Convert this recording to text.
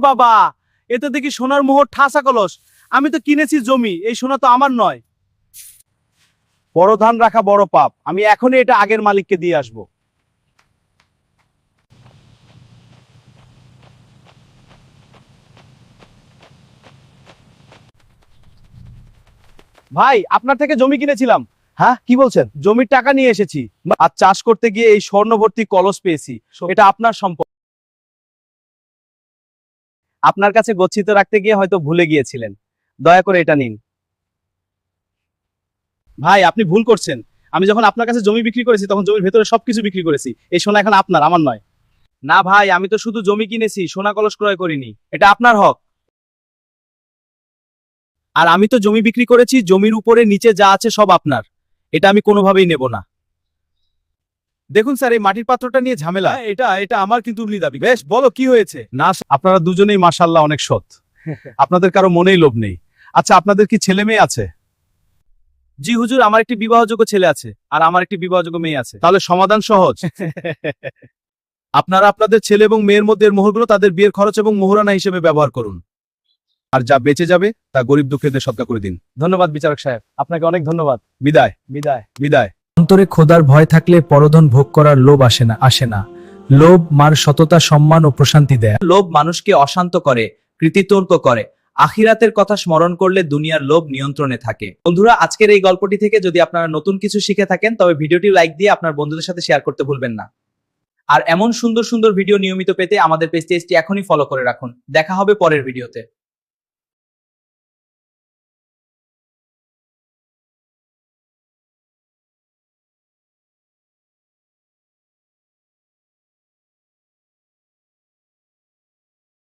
বাবা, এতে দেখি সোনার মোহর ঠাসা কলস। আমি তো কিনেছি জমি, এই সোনা তো আমার নয়। বড় ধান রাখা বড় পাপ, আমি এখনই এটা আগের মালিককে দিয়ে আসব। ভাই, আপনার থেকে জমি কিনেছিলাম। হ্যাঁ, কি বলছেন? জমির টাকা নিয়ে এসেছি, আর চাষ করতে গিয়ে এই স্বর্ণ ভর্তি কলস পেয়েছি। এটা আপনার সম্পদ। আপনার কাছে গচ্ছিত রাখতে গিয়ে হয়তো ভুলে গিয়েছিলেন, দয়া করে এটা নিন। ভাই, আপনি ভুল করছেন। আমি যখন আপনার কাছে জমি বিক্রি করেছি তখন জমির ভেতরে সবকিছু বিক্রি করেছি। এই সোনা এখন আপনার, আমার নয়। না ভাই, আমি তো শুধু জমি কিনেছি, সোনা কলস ক্রয় করিনি। এটা আপনার হক। আর আমি তো জমি বিক্রি করেছি, জমির উপরে নিচে যা আছে সব আপনার। এটা আমি কোনোভাবেই নেব না। দেখুন স্যার, এই মাটির পাত্রটা নিয়ে ঝামেলা। এটা এটা আমার কিন্তু উর্লি দাবি। বেশ, বলো কি হয়েছে? না, আপনারা দুজনেই মাশাআল্লাহ অনেক সৎ। আপনাদের কারো মনেই লোভ নেই। আচ্ছা, আপনাদের কি ছেলে মেয়ে আছে? জি হুজুর, আমার একটি বিবাহযোগ্য ছেলে আছে আর আমার একটি বিবাহযোগ্য মেয়ে আছে। তাহলে সমাধান সহজ। আপনারা আপনাদের ছেলে এবং মেয়ের মধ্যে এর মোহরগুলো তাদের বিয়ের খরচ এবং মোহরানা হিসেবে ব্যবহার করুন। আর যা বেঁচে যাবে তা গরিব দুঃখীদের সদকা করে দিন। ধন্যবাদ বিচারক সাহেব, আপনাকে অনেক ধন্যবাদ। বিদায় বিদায় বিদায়। অন্তরে খোদার ভয় থাকলে পরধন ভোগ করার লোভ আসে না। লোভ মার সততা, সম্মান ও প্রশান্তি দেয়। লোভ মানুষকে অশান্ত করে, কৃতিতর্ক করে। আখিরাতের কথা স্মরণ করলে দুনিয়ার লোভ নিয়ন্ত্রণে থাকে। বন্ধুরা, আজকের এই গল্পটি থেকে যদি আপনারা নতুন কিছু শিখে থাকেন তবে ভিডিওটি লাইক দিয়ে আপনার বন্ধুদের সাথে শেয়ার করতে ভুলবেন না। আর এমন সুন্দর সুন্দর ভিডিও নিয়মিত পেতে আমাদের পেজটি এখনই ফলো করে রাখুন। দেখা হবে পরের ভিডিওতে।